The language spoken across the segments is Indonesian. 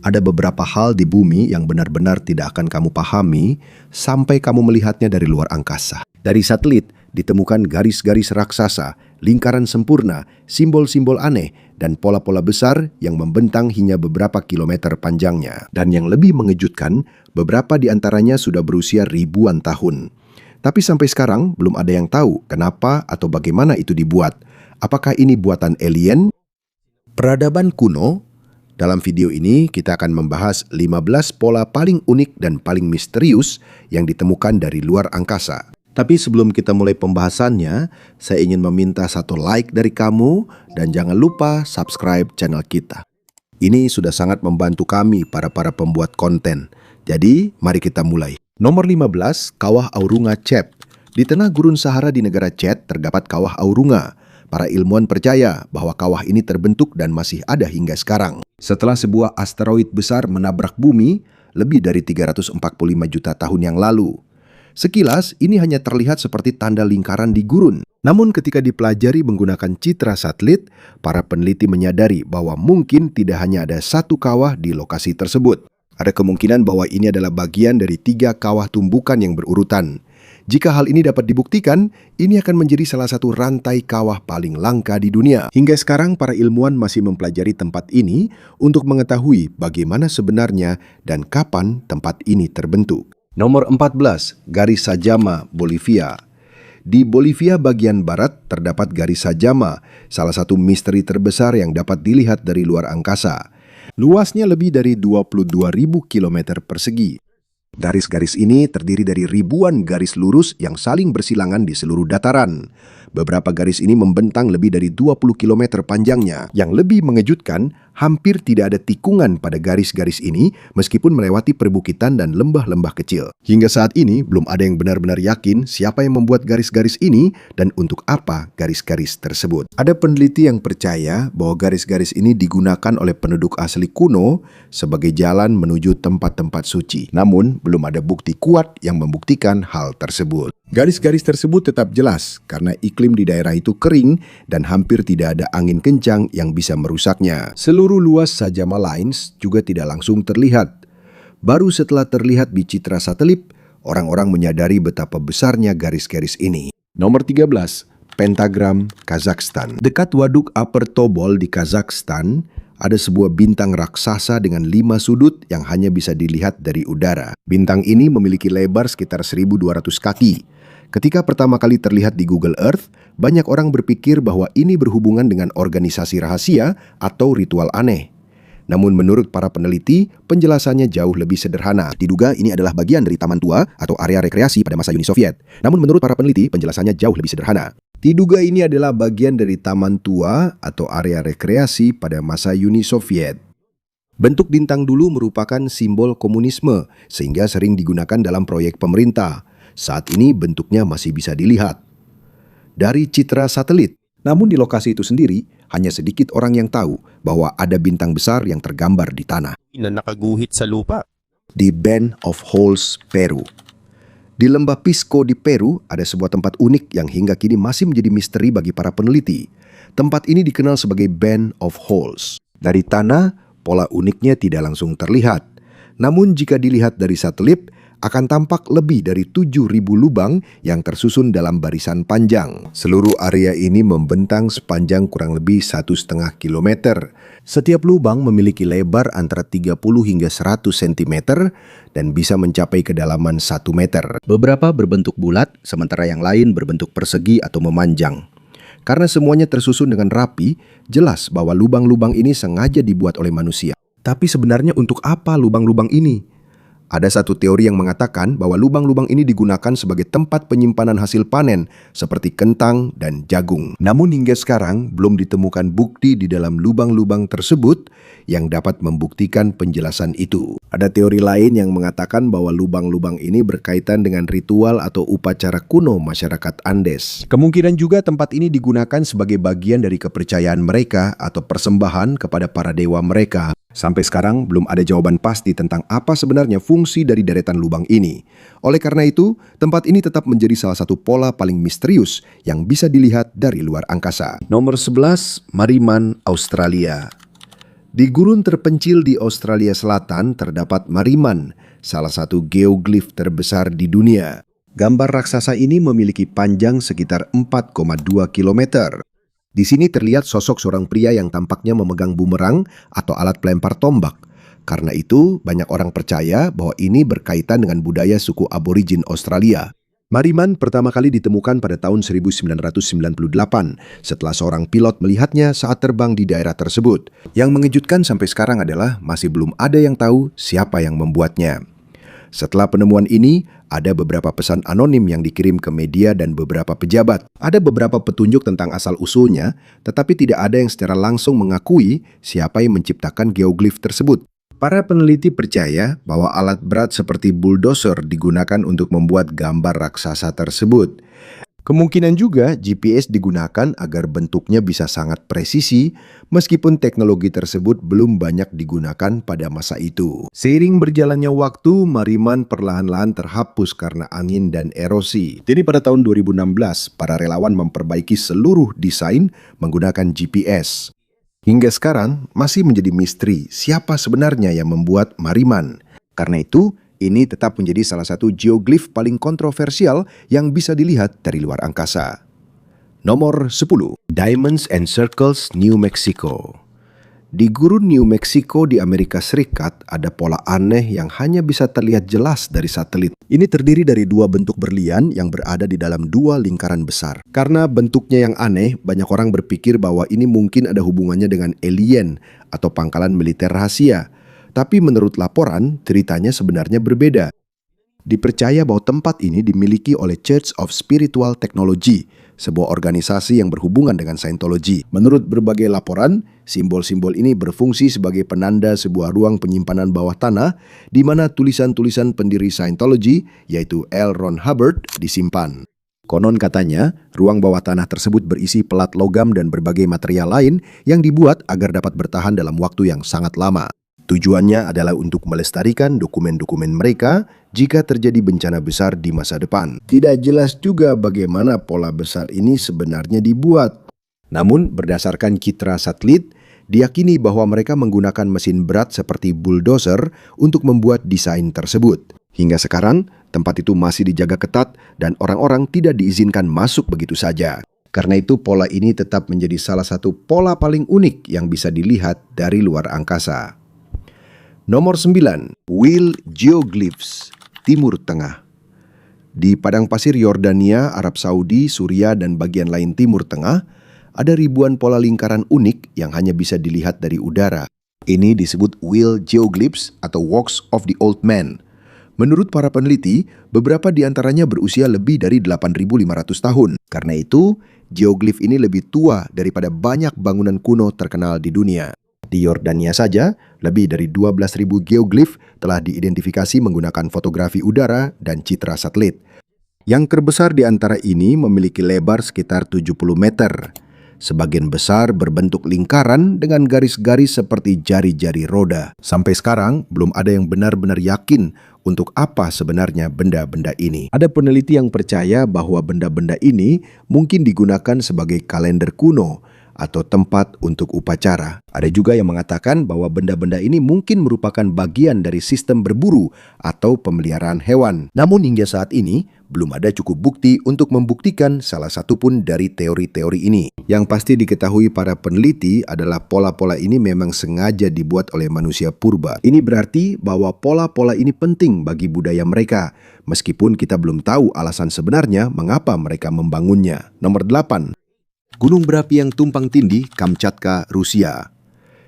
Ada beberapa hal di bumi yang benar-benar tidak akan kamu pahami sampai kamu melihatnya dari luar angkasa. Dari satelit ditemukan garis-garis raksasa, lingkaran sempurna, simbol-simbol aneh, dan pola-pola besar yang membentang hingga beberapa kilometer panjangnya. Dan yang lebih mengejutkan, beberapa di antaranya sudah berusia ribuan tahun. Tapi sampai sekarang belum ada yang tahu kenapa atau bagaimana itu dibuat. Apakah ini buatan alien? Peradaban kuno. Dalam video ini kita akan membahas 15 pola paling unik dan paling misterius yang ditemukan dari luar angkasa. Tapi sebelum kita mulai pembahasannya, saya ingin meminta satu like dari kamu dan jangan lupa subscribe channel kita. Ini sudah sangat membantu kami para pembuat konten. Jadi mari kita mulai. Nomor 15, Kawah Aurunga Cep. Di tengah gurun Sahara di negara Chet terdapat Kawah Aurunga. Para ilmuwan percaya bahwa kawah ini terbentuk dan masih ada hingga sekarang. Setelah sebuah asteroid besar menabrak bumi lebih dari 345 juta tahun yang lalu. Sekilas, ini hanya terlihat seperti tanda lingkaran di gurun. Namun ketika dipelajari menggunakan citra satelit, para peneliti menyadari bahwa mungkin tidak hanya ada satu kawah di lokasi tersebut. Ada kemungkinan bahwa ini adalah bagian dari 3 kawah tumbukan yang berurutan. Jika hal ini dapat dibuktikan, ini akan menjadi salah satu rantai kawah paling langka di dunia. Hingga sekarang, para ilmuwan masih mempelajari tempat ini untuk mengetahui bagaimana sebenarnya dan kapan tempat ini terbentuk. Nomor 14, Garis Sajama, Bolivia. Di Bolivia bagian barat terdapat Garis Sajama, salah satu misteri terbesar yang dapat dilihat dari luar angkasa. Luasnya lebih dari 22.000 km persegi. Garis-garis ini terdiri dari ribuan garis lurus yang saling bersilangan di seluruh dataran. Beberapa garis ini membentang lebih dari 20 km panjangnya. Yang lebih mengejutkan, hampir tidak ada tikungan pada garis-garis ini meskipun melewati perbukitan dan lembah-lembah kecil. Hingga saat ini, belum ada yang benar-benar yakin siapa yang membuat garis-garis ini dan untuk apa garis-garis tersebut. Ada peneliti yang percaya bahwa garis-garis ini digunakan oleh penduduk asli kuno sebagai jalan menuju tempat-tempat suci. Namun, belum ada bukti kuat yang membuktikan hal tersebut. Garis-garis tersebut tetap jelas karena iklim di daerah itu kering dan hampir tidak ada angin kencang yang bisa merusaknya. Seluruh luas Sajama Lines juga tidak langsung terlihat. Baru setelah terlihat di citra satelit, orang-orang menyadari betapa besarnya garis-garis ini. Nomor 13, Pentagram, Kazakhstan. Dekat waduk Upper Tobol di Kazakhstan, ada sebuah bintang raksasa dengan 5 sudut yang hanya bisa dilihat dari udara. Bintang ini memiliki lebar sekitar 1.200 kaki. Ketika pertama kali terlihat di Google Earth, banyak orang berpikir bahwa ini berhubungan dengan organisasi rahasia atau ritual aneh. Namun menurut para peneliti, penjelasannya jauh lebih sederhana. Diduga ini adalah bagian dari taman tua atau area rekreasi pada masa Uni Soviet. Namun menurut para peneliti, penjelasannya jauh lebih sederhana. Diduga ini adalah bagian dari taman tua atau area rekreasi pada masa Uni Soviet. Bentuk bintang dulu merupakan simbol komunisme, sehingga sering digunakan dalam proyek pemerintah. Saat ini bentuknya masih bisa dilihat dari citra satelit. Namun di lokasi itu sendiri, hanya sedikit orang yang tahu bahwa ada bintang besar yang tergambar di tanah. Na nakaguhit sa lupa. Di Band of Holes, Peru. Di lembah Pisco di Peru, ada sebuah tempat unik yang hingga kini masih menjadi misteri bagi para peneliti. Tempat ini dikenal sebagai Band of Holes. Dari tanah, pola uniknya tidak langsung terlihat. Namun jika dilihat dari satelit, akan tampak lebih dari 7.000 lubang yang tersusun dalam barisan panjang. Seluruh area ini membentang sepanjang kurang lebih 1,5 kilometer. Setiap lubang memiliki lebar antara 30 hingga 100 cm dan bisa mencapai kedalaman 1 meter. Beberapa berbentuk bulat, sementara yang lain berbentuk persegi atau memanjang. Karena semuanya tersusun dengan rapi, jelas bahwa lubang-lubang ini sengaja dibuat oleh manusia. Tapi sebenarnya untuk apa lubang-lubang ini? Ada satu teori yang mengatakan bahwa lubang-lubang ini digunakan sebagai tempat penyimpanan hasil panen seperti kentang dan jagung. Namun hingga sekarang belum ditemukan bukti di dalam lubang-lubang tersebut yang dapat membuktikan penjelasan itu. Ada teori lain yang mengatakan bahwa lubang-lubang ini berkaitan dengan ritual atau upacara kuno masyarakat Andes. Kemungkinan juga tempat ini digunakan sebagai bagian dari kepercayaan mereka atau persembahan kepada para dewa mereka. Sampai sekarang belum ada jawaban pasti tentang apa sebenarnya fungsi dari deretan lubang ini. Oleh karena itu, tempat ini tetap menjadi salah satu pola paling misterius yang bisa dilihat dari luar angkasa. Nomor 11, Mariman, Australia. Di gurun terpencil di Australia Selatan terdapat Mariman, salah satu geoglif terbesar di dunia. Gambar raksasa ini memiliki panjang sekitar 4,2 kilometer. Di sini terlihat sosok seorang pria yang tampaknya memegang bumerang atau alat pelempar tombak. Karena itu, banyak orang percaya bahwa ini berkaitan dengan budaya suku aborigin Australia. Mariman pertama kali ditemukan pada tahun 1998 setelah seorang pilot melihatnya saat terbang di daerah tersebut. Yang mengejutkan sampai sekarang adalah masih belum ada yang tahu siapa yang membuatnya. Setelah penemuan ini, ada beberapa pesan anonim yang dikirim ke media dan beberapa pejabat. Ada beberapa petunjuk tentang asal-usulnya, tetapi tidak ada yang secara langsung mengakui siapa yang menciptakan geoglif tersebut. Para peneliti percaya bahwa alat berat seperti bulldozer digunakan untuk membuat gambar raksasa tersebut. Kemungkinan juga GPS digunakan agar bentuknya bisa sangat presisi, meskipun teknologi tersebut belum banyak digunakan pada masa itu. Seiring berjalannya waktu, Mariman perlahan-lahan terhapus karena angin dan erosi. Jadi pada tahun 2016, para relawan memperbaiki seluruh desain menggunakan GPS. Hingga sekarang masih menjadi misteri siapa sebenarnya yang membuat Mariman. Karena itu, ini tetap menjadi salah satu geoglif paling kontroversial yang bisa dilihat dari luar angkasa. Nomor 10. Diamonds and Circles, New Mexico. Di gurun New Mexico di Amerika Serikat ada pola aneh yang hanya bisa terlihat jelas dari satelit. Ini terdiri dari dua bentuk berlian yang berada di dalam dua lingkaran besar. Karena bentuknya yang aneh, banyak orang berpikir bahwa ini mungkin ada hubungannya dengan alien atau pangkalan militer rahasia. Tapi menurut laporan, ceritanya sebenarnya berbeda. Dipercaya bahwa tempat ini dimiliki oleh Church of Spiritual Technology, sebuah organisasi yang berhubungan dengan Scientology. Menurut berbagai laporan, simbol-simbol ini berfungsi sebagai penanda sebuah ruang penyimpanan bawah tanah di mana tulisan-tulisan pendiri Scientology, yaitu L. Ron Hubbard, disimpan. Konon katanya, ruang bawah tanah tersebut berisi pelat logam dan berbagai material lain yang dibuat agar dapat bertahan dalam waktu yang sangat lama. Tujuannya adalah untuk melestarikan dokumen-dokumen mereka jika terjadi bencana besar di masa depan. Tidak jelas juga bagaimana pola besar ini sebenarnya dibuat. Namun, berdasarkan citra satelit, diyakini bahwa mereka menggunakan mesin berat seperti bulldozer untuk membuat desain tersebut. Hingga sekarang, tempat itu masih dijaga ketat dan orang-orang tidak diizinkan masuk begitu saja. Karena itu, pola ini tetap menjadi salah satu pola paling unik yang bisa dilihat dari luar angkasa. Nomor 9. Wheel Geoglyphs, Timur Tengah. Di padang pasir Yordania, Arab Saudi, Suriah, dan bagian lain Timur Tengah, ada ribuan pola lingkaran unik yang hanya bisa dilihat dari udara. Ini disebut Wheel Geoglyphs atau Walks of the Old Man. Menurut para peneliti, beberapa di antaranya berusia lebih dari 8.500 tahun. Karena itu, geoglyph ini lebih tua daripada banyak bangunan kuno terkenal di dunia. Di Yordania saja, lebih dari 12.000 geoglyph telah diidentifikasi menggunakan fotografi udara dan citra satelit. Yang terbesar di antara ini memiliki lebar sekitar 70 meter. Sebagian besar berbentuk lingkaran dengan garis-garis seperti jari-jari roda. Sampai sekarang, belum ada yang benar-benar yakin untuk apa sebenarnya benda-benda ini. Ada peneliti yang percaya bahwa benda-benda ini mungkin digunakan sebagai kalender kuno atau tempat untuk upacara. Ada juga yang mengatakan bahwa benda-benda ini mungkin merupakan bagian dari sistem berburu atau pemeliharaan hewan. Namun hingga saat ini, belum ada cukup bukti untuk membuktikan salah satu pun dari teori-teori ini. Yang pasti diketahui para peneliti adalah pola-pola ini memang sengaja dibuat oleh manusia purba. Ini berarti bahwa pola-pola ini penting bagi budaya mereka, meskipun kita belum tahu alasan sebenarnya mengapa mereka membangunnya. Nomor 8. Gunung berapi yang tumpang tindih, Kamchatka, Rusia.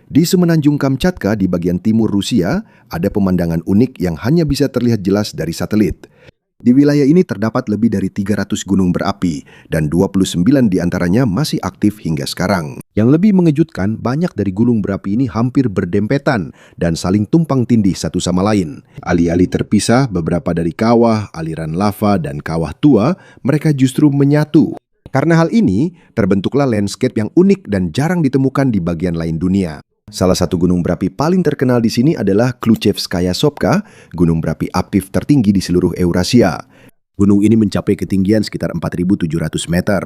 Di semenanjung Kamchatka di bagian timur Rusia, ada pemandangan unik yang hanya bisa terlihat jelas dari satelit. Di wilayah ini terdapat lebih dari 300 gunung berapi, dan 29 diantaranya masih aktif hingga sekarang. Yang lebih mengejutkan, banyak dari gunung berapi ini hampir berdempetan dan saling tumpang tindih satu sama lain. Alih-alih terpisah, beberapa dari kawah, aliran lava, dan kawah tua, mereka justru menyatu. Karena hal ini, terbentuklah landscape yang unik dan jarang ditemukan di bagian lain dunia. Salah satu gunung berapi paling terkenal di sini adalah Kluchevskaya Sopka, gunung berapi aktif tertinggi di seluruh Eurasia. Gunung ini mencapai ketinggian sekitar 4.700 meter.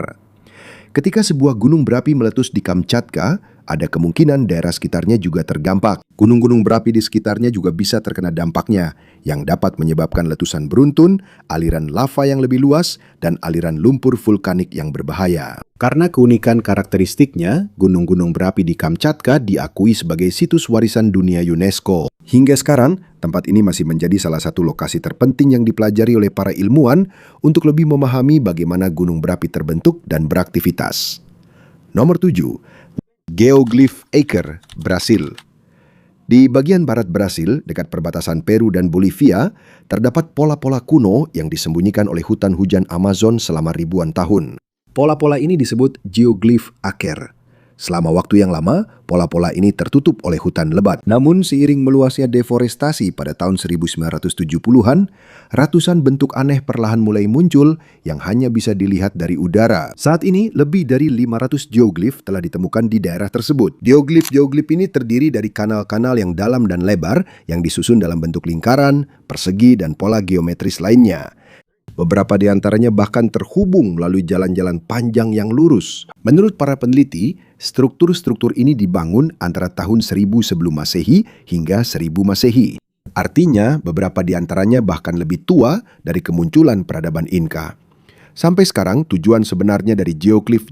Ketika sebuah gunung berapi meletus di Kamchatka, ada kemungkinan daerah sekitarnya juga terdampak. Gunung-gunung berapi di sekitarnya juga bisa terkena dampaknya, yang dapat menyebabkan letusan beruntun, aliran lava yang lebih luas, dan aliran lumpur vulkanik yang berbahaya. Karena keunikan karakteristiknya, gunung-gunung berapi di Kamchatka diakui sebagai situs warisan dunia UNESCO. Hingga sekarang, tempat ini masih menjadi salah satu lokasi terpenting yang dipelajari oleh para ilmuwan untuk lebih memahami bagaimana gunung berapi terbentuk dan beraktivitas. Nomor 7. Geoglyph Acre, Brasil. Di bagian barat Brasil, dekat perbatasan Peru dan Bolivia, terdapat pola-pola kuno yang disembunyikan oleh hutan hujan Amazon selama ribuan tahun. Pola-pola ini disebut Geoglyph Acre. Selama waktu yang lama, pola-pola ini tertutup oleh hutan lebat. Namun seiring meluasnya deforestasi pada tahun 1970-an, ratusan bentuk aneh perlahan mulai muncul yang hanya bisa dilihat dari udara. Saat ini, lebih dari 500 geoglyph telah ditemukan di daerah tersebut. Geoglyph ini terdiri dari kanal-kanal yang dalam dan lebar yang disusun dalam bentuk lingkaran, persegi, dan pola geometris lainnya. Beberapa di antaranya bahkan terhubung melalui jalan-jalan panjang yang lurus. Menurut para peneliti, struktur-struktur ini dibangun antara tahun 1000 sebelum Masehi hingga 1000 Masehi. Artinya, beberapa di antaranya bahkan lebih tua dari kemunculan peradaban Inka. Sampai sekarang, tujuan sebenarnya dari geoglyph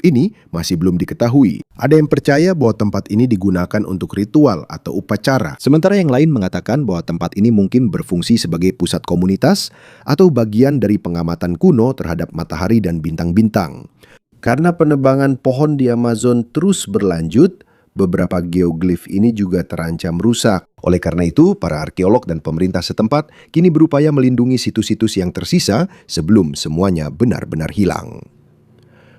ini masih belum diketahui. Ada yang percaya bahwa tempat ini digunakan untuk ritual atau upacara. Sementara yang lain mengatakan bahwa tempat ini mungkin berfungsi sebagai pusat komunitas atau bagian dari pengamatan kuno terhadap matahari dan bintang-bintang. Karena penebangan pohon di Amazon terus berlanjut, beberapa geoglyph ini juga terancam rusak. Oleh karena itu, para arkeolog dan pemerintah setempat kini berupaya melindungi situs-situs yang tersisa sebelum semuanya benar-benar hilang.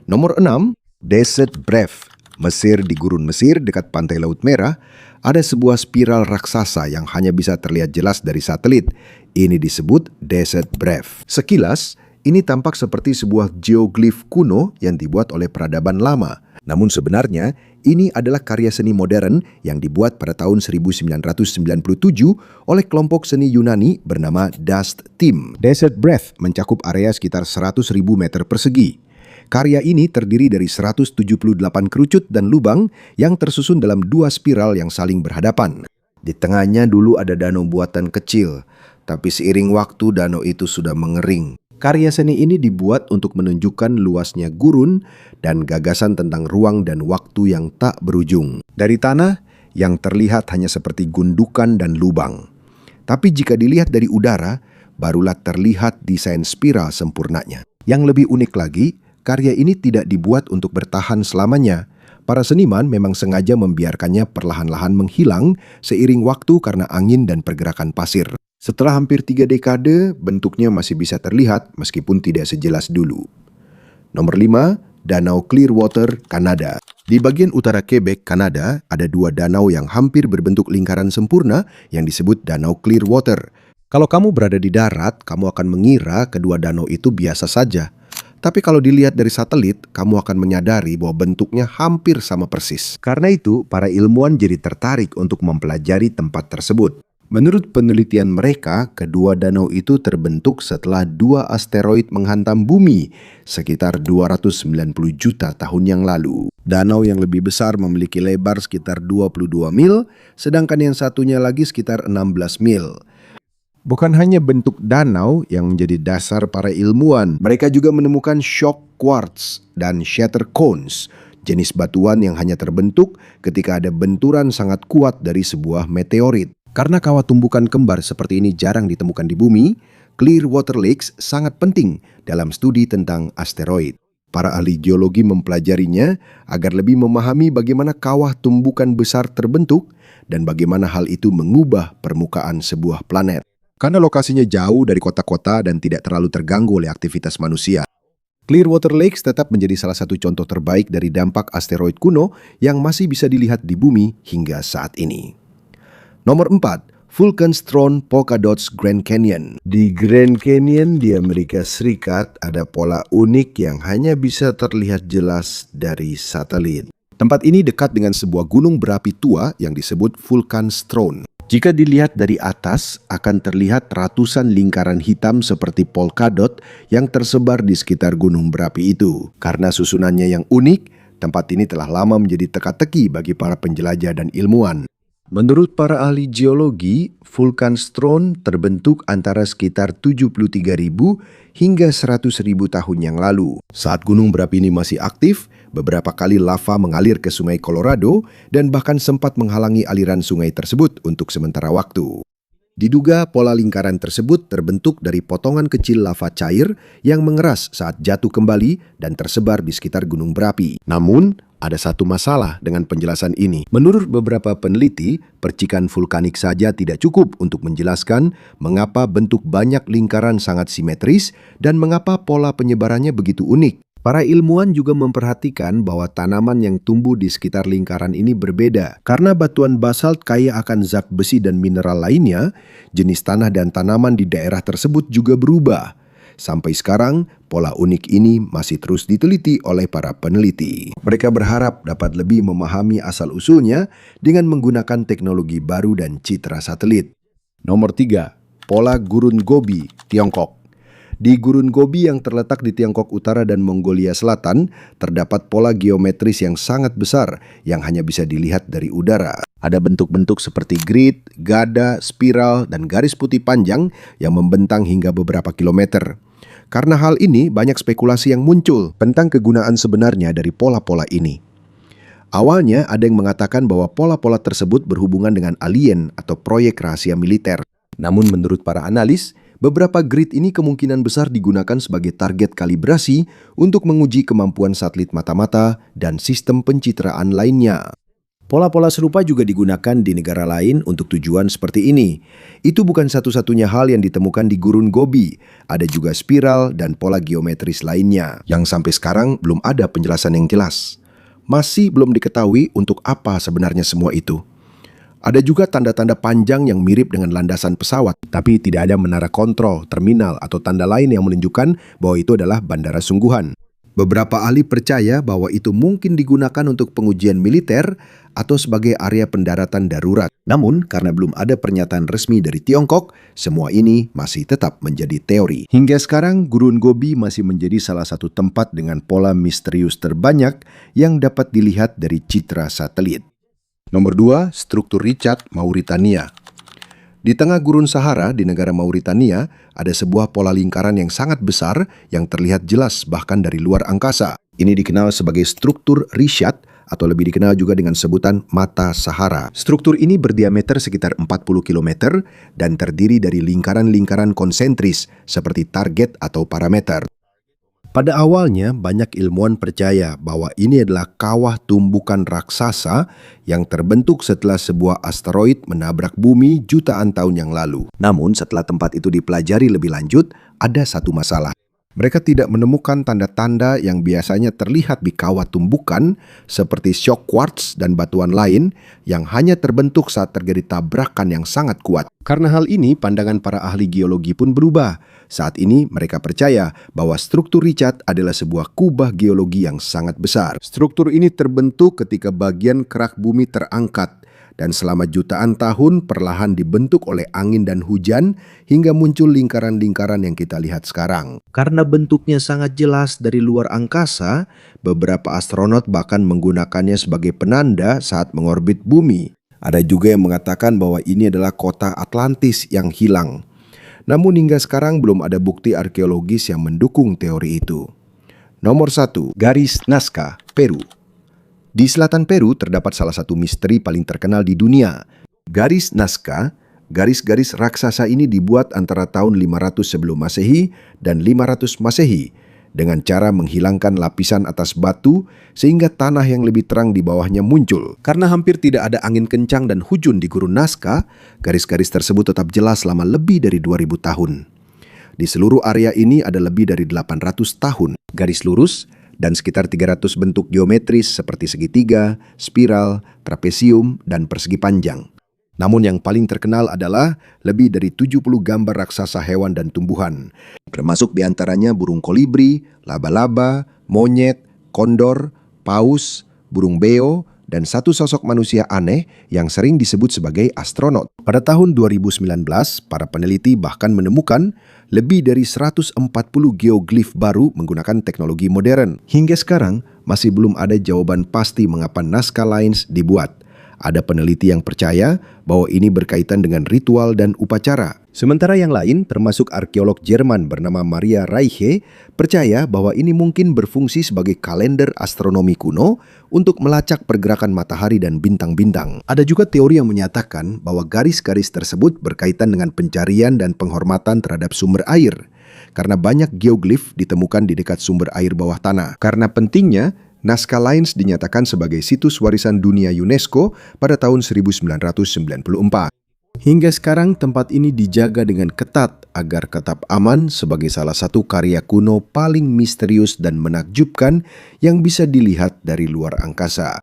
Nomor 6, Desert Breath, Mesir. Di gurun Mesir dekat pantai Laut Merah, ada sebuah spiral raksasa yang hanya bisa terlihat jelas dari satelit. Ini disebut Desert Breath. Sekilas, ini tampak seperti sebuah geoglyph kuno yang dibuat oleh peradaban lama. Namun sebenarnya, ini adalah karya seni modern yang dibuat pada tahun 1997 oleh kelompok seni Yunani bernama Dust Team. Desert Breath mencakup area sekitar 100.000 meter persegi. Karya ini terdiri dari 178 kerucut dan lubang yang tersusun dalam dua spiral yang saling berhadapan. Di tengahnya dulu ada danau buatan kecil, tapi seiring waktu danau itu sudah mengering. Karya seni ini dibuat untuk menunjukkan luasnya gurun dan gagasan tentang ruang dan waktu yang tak berujung. Dari tanah, yang terlihat hanya seperti gundukan dan lubang. Tapi jika dilihat dari udara, barulah terlihat desain spiral sempurnanya. Yang lebih unik lagi, karya ini tidak dibuat untuk bertahan selamanya. Para seniman memang sengaja membiarkannya perlahan-lahan menghilang seiring waktu karena angin dan pergerakan pasir. Setelah hampir 3 dekade, bentuknya masih bisa terlihat meskipun tidak sejelas dulu. Nomor 5, Danau Clearwater, Kanada. Di bagian utara Quebec, Kanada, ada dua danau yang hampir berbentuk lingkaran sempurna yang disebut Danau Clearwater. Kalau kamu berada di darat, kamu akan mengira kedua danau itu biasa saja. Tapi kalau dilihat dari satelit, kamu akan menyadari bahwa bentuknya hampir sama persis. Karena itu, para ilmuwan jadi tertarik untuk mempelajari tempat tersebut. Menurut penelitian mereka, kedua danau itu terbentuk setelah 2 asteroid menghantam bumi sekitar 290 juta tahun yang lalu. Danau yang lebih besar memiliki lebar sekitar 22 mil, sedangkan yang satunya lagi sekitar 16 mil. Bukan hanya bentuk danau yang menjadi dasar para ilmuwan, mereka juga menemukan shock quartz dan shatter cones, jenis batuan yang hanya terbentuk ketika ada benturan sangat kuat dari sebuah meteorit. Karena kawah tumbukan kembar seperti ini jarang ditemukan di bumi, Clearwater Lakes sangat penting dalam studi tentang asteroid. Para ahli geologi mempelajarinya agar lebih memahami bagaimana kawah tumbukan besar terbentuk dan bagaimana hal itu mengubah permukaan sebuah planet. Karena lokasinya jauh dari kota-kota dan tidak terlalu terganggu oleh aktivitas manusia, Clearwater Lakes tetap menjadi salah satu contoh terbaik dari dampak asteroid kuno yang masih bisa dilihat di bumi hingga saat ini. Nomor 4, Vulcan's Throne Polka Dots Grand Canyon. Di Grand Canyon di Amerika Serikat ada pola unik yang hanya bisa terlihat jelas dari satelit. Tempat ini dekat dengan sebuah gunung berapi tua yang disebut Vulcan's Throne. Jika dilihat dari atas, akan terlihat ratusan lingkaran hitam seperti polka dot yang tersebar di sekitar gunung berapi itu. Karena susunannya yang unik, Tempat ini telah lama menjadi teka-teki bagi para penjelajah dan ilmuwan. Menurut para ahli geologi, vulkan Stron terbentuk antara sekitar 73.000 hingga 100.000 tahun yang lalu. Saat gunung berapi ini masih aktif, beberapa kali lava mengalir ke Sungai Colorado dan bahkan sempat menghalangi aliran sungai tersebut untuk sementara waktu. Diduga pola lingkaran tersebut terbentuk dari potongan kecil lava cair yang mengeras saat jatuh kembali dan tersebar di sekitar gunung berapi. Namun, ada satu masalah dengan penjelasan ini. Menurut beberapa peneliti, percikan vulkanik saja tidak cukup untuk menjelaskan mengapa bentuk banyak lingkaran sangat simetris dan mengapa pola penyebarannya begitu unik. Para ilmuwan juga memperhatikan bahwa tanaman yang tumbuh di sekitar lingkaran ini berbeda. Karena batuan basalt kaya akan zat besi dan mineral lainnya, jenis tanah dan tanaman di daerah tersebut juga berubah. Sampai sekarang, pola unik ini masih terus diteliti oleh para peneliti. Mereka berharap dapat lebih memahami asal-usulnya dengan menggunakan teknologi baru dan citra satelit. Nomor 3. Pola Gurun Gobi, Tiongkok. Di Gurun Gobi yang terletak di Tiongkok Utara dan Mongolia Selatan, terdapat pola geometris yang sangat besar yang hanya bisa dilihat dari udara. Ada bentuk-bentuk seperti grid, gada, spiral, dan garis putih panjang yang membentang hingga beberapa kilometer. Karena hal ini, banyak spekulasi yang muncul tentang kegunaan sebenarnya dari pola-pola ini. Awalnya, ada yang mengatakan bahwa pola-pola tersebut berhubungan dengan alien atau proyek rahasia militer. Namun menurut para analis, beberapa grid ini kemungkinan besar digunakan sebagai target kalibrasi untuk menguji kemampuan satelit mata-mata dan sistem pencitraan lainnya. Pola-pola serupa juga digunakan di negara lain untuk tujuan seperti ini. Itu bukan satu-satunya hal yang ditemukan di Gurun Gobi. Ada juga spiral dan pola geometris lainnya yang sampai sekarang belum ada penjelasan yang jelas. Masih belum diketahui untuk apa sebenarnya semua itu. Ada juga tanda-tanda panjang yang mirip dengan landasan pesawat, tapi tidak ada menara kontrol, terminal, atau tanda lain yang menunjukkan bahwa itu adalah bandara sungguhan. Beberapa ahli percaya bahwa itu mungkin digunakan untuk pengujian militer atau sebagai area pendaratan darurat. Namun, karena belum ada pernyataan resmi dari Tiongkok, semua ini masih tetap menjadi teori. Hingga sekarang, Gurun Gobi masih menjadi salah satu tempat dengan pola misterius terbanyak yang dapat dilihat dari citra satelit. Nomor 2, struktur Richat, Mauritania. Di tengah gurun Sahara di negara Mauritania, ada sebuah pola lingkaran yang sangat besar yang terlihat jelas bahkan dari luar angkasa. Ini dikenal sebagai struktur Richat atau lebih dikenal juga dengan sebutan mata Sahara. Struktur ini berdiameter sekitar 40 km dan terdiri dari lingkaran-lingkaran konsentris seperti target atau parameter. Pada awalnya, banyak ilmuwan percaya bahwa ini adalah kawah tumbukan raksasa yang terbentuk setelah sebuah asteroid menabrak bumi jutaan tahun yang lalu. Namun, setelah tempat itu dipelajari lebih lanjut, ada satu masalah. Mereka tidak menemukan tanda-tanda yang biasanya terlihat di kawah tumbukan seperti shock quartz dan batuan lain yang hanya terbentuk saat terjadi tabrakan yang sangat kuat. Karena hal ini, pandangan para ahli geologi pun berubah. Saat ini, mereka percaya bahwa struktur Richat adalah sebuah kubah geologi yang sangat besar. Struktur ini terbentuk ketika bagian kerak bumi terangkat dan selama jutaan tahun perlahan dibentuk oleh angin dan hujan hingga muncul lingkaran-lingkaran yang kita lihat sekarang. Karena bentuknya sangat jelas dari luar angkasa, beberapa astronot bahkan menggunakannya sebagai penanda saat mengorbit bumi. Ada juga yang mengatakan bahwa ini adalah kota Atlantis yang hilang. Namun hingga sekarang belum ada bukti arkeologis yang mendukung teori itu. Nomor 1, garis Nazca, Peru. Di selatan Peru terdapat salah satu misteri paling terkenal di dunia. Garis Nazca, garis-garis raksasa ini dibuat antara tahun 500 sebelum Masehi dan 500 Masehi dengan cara menghilangkan lapisan atas batu sehingga tanah yang lebih terang di bawahnya muncul. Karena hampir tidak ada angin kencang dan hujan di Gurun Nazca, garis-garis tersebut tetap jelas selama lebih dari 2000 tahun. Di seluruh area ini ada lebih dari 800 tahun. Garis lurus dan sekitar 300 bentuk geometris seperti segitiga, spiral, trapesium, dan persegi panjang. Namun yang paling terkenal adalah lebih dari 70 gambar raksasa hewan dan tumbuhan, termasuk diantaranya burung kolibri, laba-laba, monyet, kondor, paus, burung beo, dan satu sosok manusia aneh yang sering disebut sebagai astronot. Pada tahun 2019, para peneliti bahkan menemukan lebih dari 140 geoglif baru menggunakan teknologi modern. Hingga sekarang, masih belum ada jawaban pasti mengapa Nazca Lines dibuat. Ada peneliti yang percaya bahwa ini berkaitan dengan ritual dan upacara. Sementara yang lain, termasuk arkeolog Jerman bernama Maria Reiche, percaya bahwa ini mungkin berfungsi sebagai kalender astronomi kuno untuk melacak pergerakan matahari dan bintang-bintang. Ada juga teori yang menyatakan bahwa garis-garis tersebut berkaitan dengan pencarian dan penghormatan terhadap sumber air, karena banyak geoglif ditemukan di dekat sumber air bawah tanah. Karena pentingnya, Nazca Lines dinyatakan sebagai situs warisan dunia UNESCO pada tahun 1994. Hingga sekarang tempat ini dijaga dengan ketat agar tetap aman sebagai salah satu karya kuno paling misterius dan menakjubkan yang bisa dilihat dari luar angkasa.